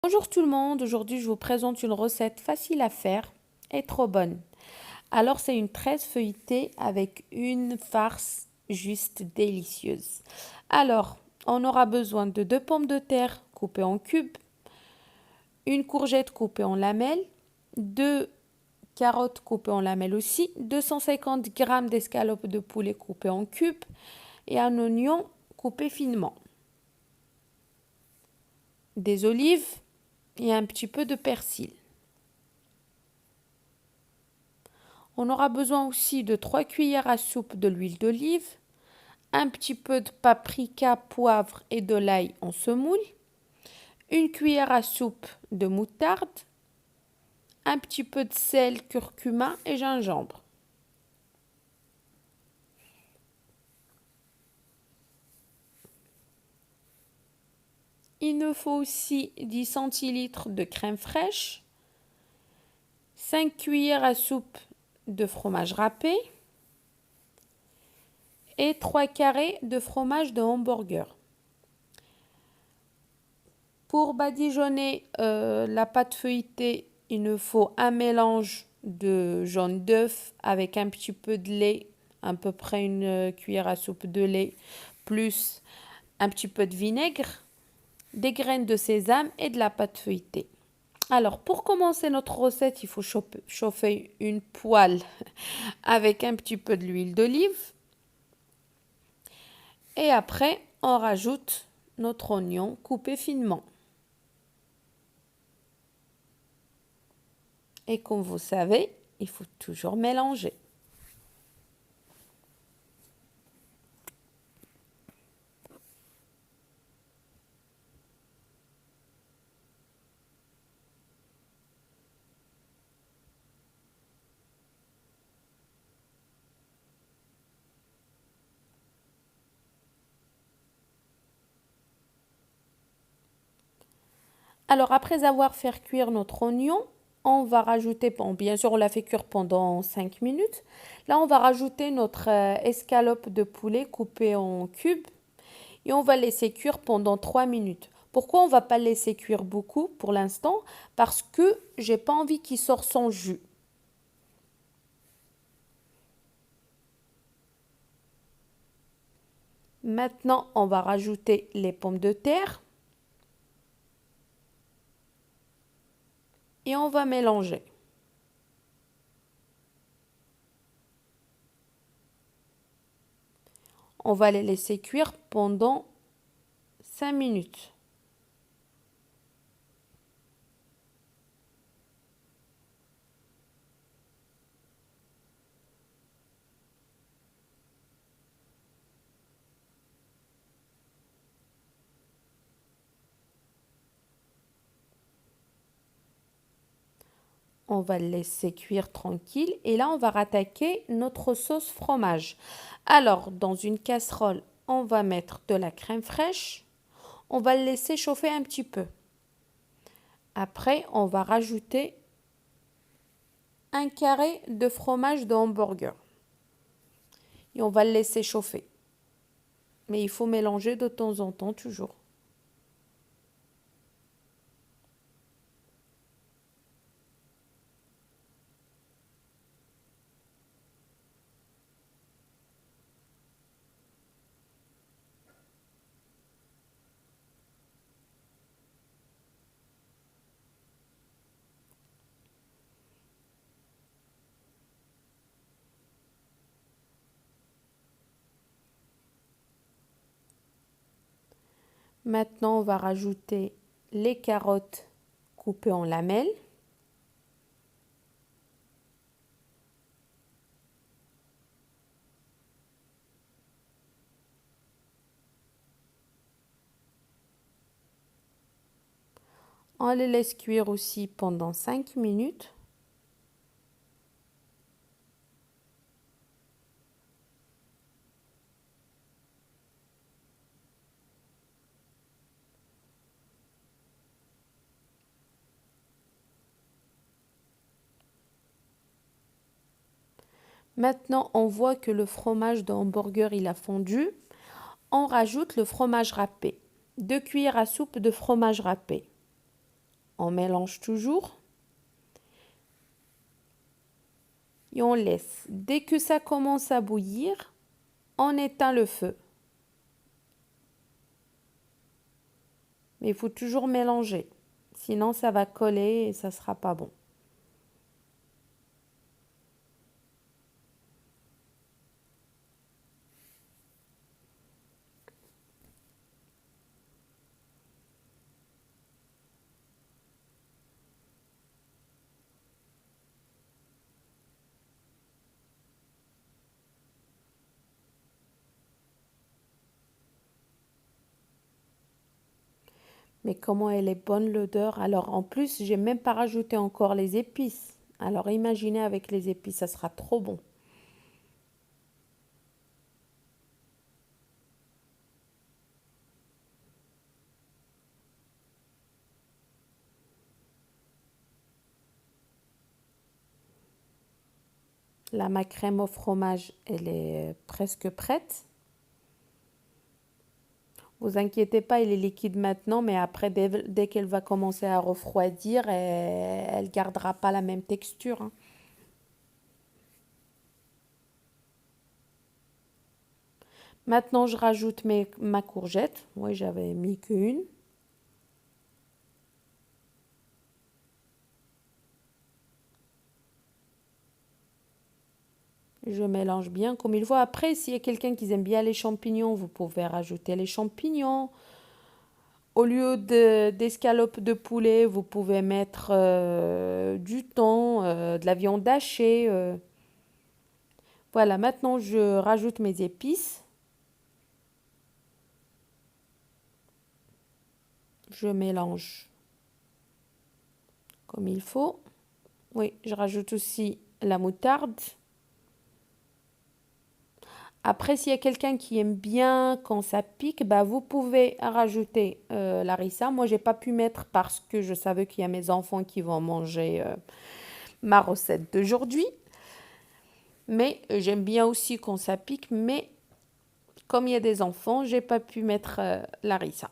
Bonjour tout le monde, aujourd'hui je vous présente une recette facile à faire et trop bonne. Alors c'est une tresse feuilletée avec une farce juste délicieuse. Alors on aura besoin de 2 pommes de terre coupées en cubes, une courgette coupée en lamelles, 2 carottes coupées en lamelles aussi, 250 g d'escalope de poulet coupées en cubes et un oignon coupé finement, des olives et un petit peu de persil. On aura besoin aussi de 3 cuillères à soupe de l'huile d'olive, un petit peu de paprika, poivre et de l'ail en semoule, une cuillère à soupe de moutarde, un petit peu de sel, curcuma et gingembre. Il nous faut aussi 10 centilitres de crème fraîche, 5 cuillères à soupe de fromage râpé et 3 carrés de fromage de hamburger. Pour badigeonner la pâte feuilletée, il nous faut un mélange de jaune d'œuf avec un petit peu de lait, à peu près une cuillère à soupe de lait, plus un petit peu de vinaigre, des graines de sésame et de la pâte feuilletée. Alors, pour commencer notre recette, il faut chauffer une poêle avec un petit peu de l'huile d'olive. Et après, on rajoute notre oignon coupé finement. Et comme vous savez, il faut toujours mélanger. Alors, après avoir fait cuire notre oignon, on va rajouter, bon, bien sûr, on l'a fait cuire pendant 5 minutes. Là, on va rajouter notre escalope de poulet coupée en cubes et on va laisser cuire pendant 3 minutes. Pourquoi on ne va pas laisser cuire beaucoup pour l'instant? Parce que j'ai pas envie qu'il sorte son jus. Maintenant, on va rajouter les pommes de terre et on va mélanger. On va les laisser cuire pendant 5 minutes. On va le laisser cuire tranquille et là on va rattaquer notre sauce fromage. Alors dans une casserole, on va mettre de la crème fraîche. On va le laisser chauffer un petit peu. Après, on va rajouter un carré de fromage de hamburger. Et on va le laisser chauffer. Mais il faut mélanger de temps en temps toujours. Maintenant, on va rajouter les carottes coupées en lamelles. On les laisse cuire aussi pendant 5 minutes. Maintenant, on voit que le fromage de hamburger il a fondu. On rajoute le fromage râpé. 2 cuillères à soupe de fromage râpé. On mélange toujours et on laisse. Dès que ça commence à bouillir, on éteint le feu. Mais il faut toujours mélanger, sinon ça va coller et ça sera pas bon. Mais comment elle est bonne l'odeur. Alors en plus, j'ai même pas rajouté encore les épices. Alors imaginez avec les épices, ça sera trop bon. Là, ma crème au fromage, elle est presque prête. Vous inquiétez pas, il est liquide maintenant, mais après, dès qu'elle va commencer à refroidir, elle gardera pas la même texture, hein. Maintenant, je rajoute ma courgette. Oui, j'avais mis qu'une. Je mélange bien comme il faut. Après, s'il y a quelqu'un qui aime bien les champignons, vous pouvez rajouter les champignons. Au lieu d'escalopes de poulet, vous pouvez mettre du thon, de la viande hachée. Voilà, maintenant je rajoute mes épices. Je mélange comme il faut. Oui, je rajoute aussi la moutarde. Après, s'il y a quelqu'un qui aime bien quand ça pique, bah, vous pouvez rajouter la harissa. Moi, j'ai pas pu mettre parce que je savais qu'il y a mes enfants qui vont manger ma recette d'aujourd'hui. Mais j'aime bien aussi quand ça pique. Mais comme il y a des enfants, j'ai pas pu mettre la harissa.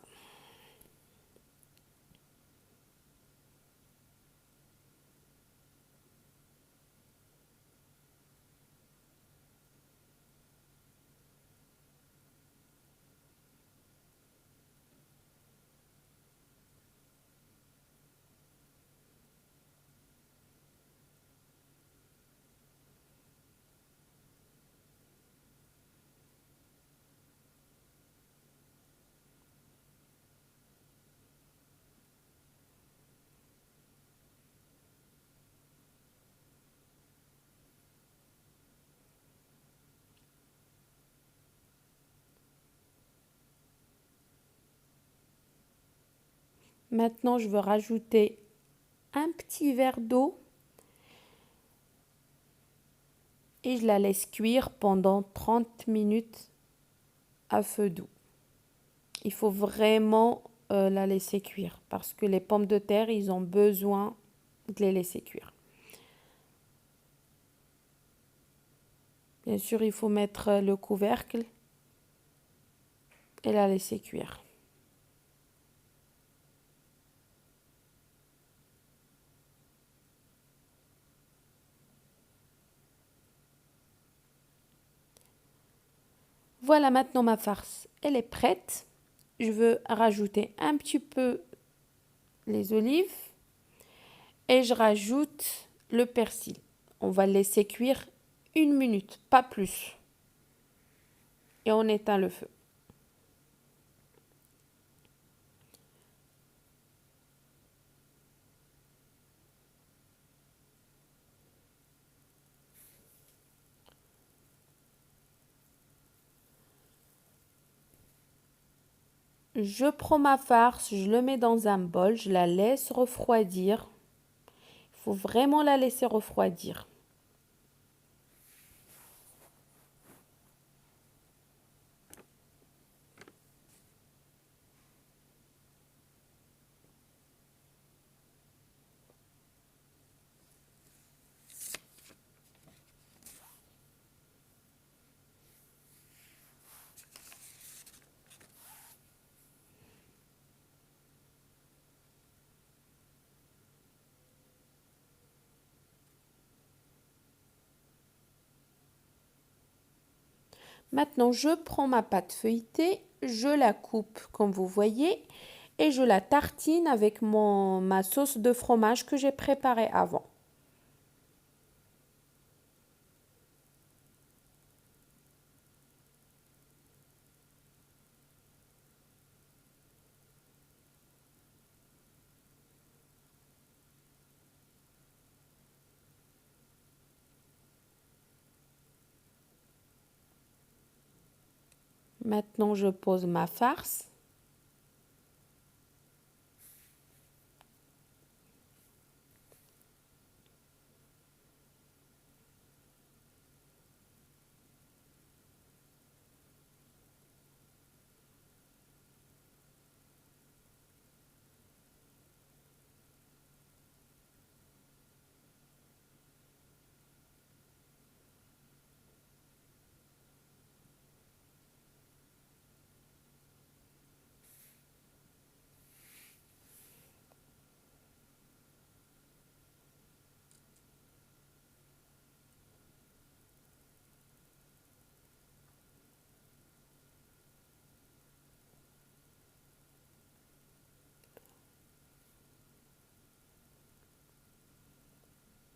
Maintenant, je veux rajouter un petit verre d'eau et je la laisse cuire pendant 30 minutes à feu doux. Il faut vraiment la laisser cuire parce que les pommes de terre, ils ont besoin de les laisser cuire. Bien sûr, il faut mettre le couvercle et la laisser cuire. Voilà, maintenant ma farce, elle est prête. Je veux rajouter un petit peu les olives et je rajoute le persil. On va le laisser cuire 1 minute, pas plus. Et on éteint le feu. Je prends ma farce, je le mets dans un bol, je la laisse refroidir. Il faut vraiment la laisser refroidir. Maintenant, je prends ma pâte feuilletée, je la coupe comme vous voyez et je la tartine avec ma sauce de fromage que j'ai préparée avant. Maintenant, je pose ma farce.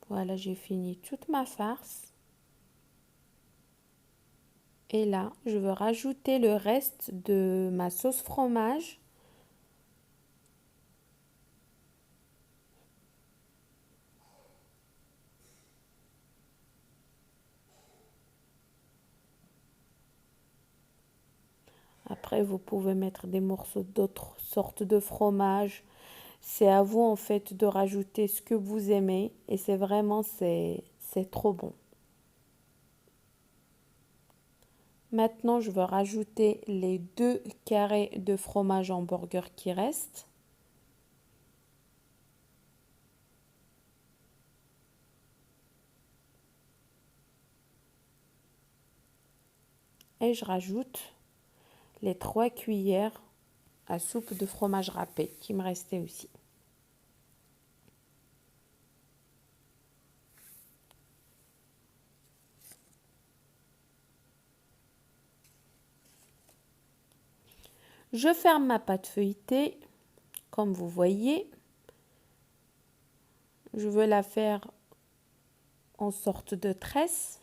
Voilà, j'ai fini toute ma farce. Et là, je veux rajouter le reste de ma sauce fromage. Après, vous pouvez mettre des morceaux d'autres sortes de fromage. C'est à vous en fait de rajouter ce que vous aimez et c'est trop bon. Maintenant, je vais rajouter les 2 carrés de fromage hamburger qui restent. Et je rajoute les 3 cuillères à soupe de fromage râpé qui me restait aussi. Je ferme ma pâte feuilletée, comme vous voyez. Je veux la faire en sorte de tresse.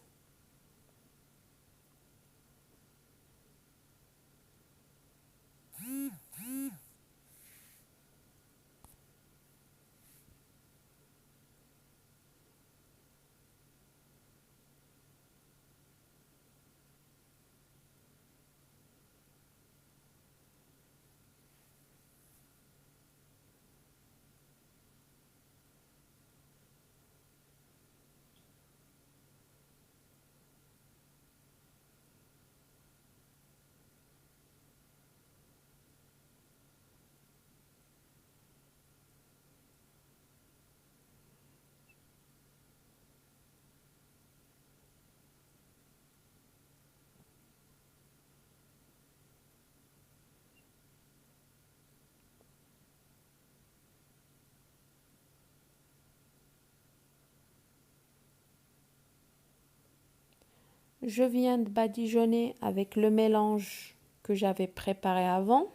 Je viens de badigeonner avec le mélange que j'avais préparé avant.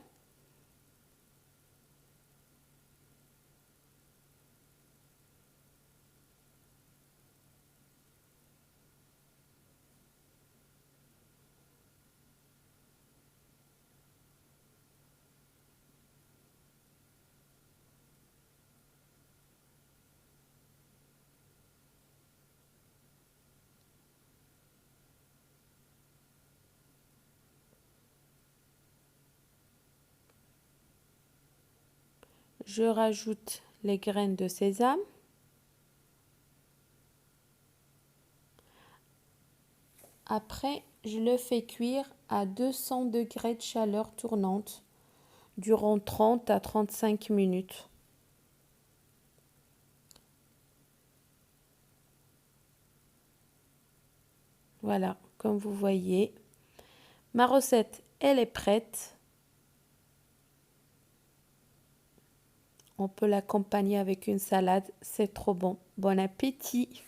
Je rajoute les graines de sésame. Après, je le fais cuire à 200 degrés de chaleur tournante durant 30 à 35 minutes. Voilà, comme vous voyez, ma recette, elle est prête. On peut l'accompagner avec une salade, c'est trop bon. Bon appétit!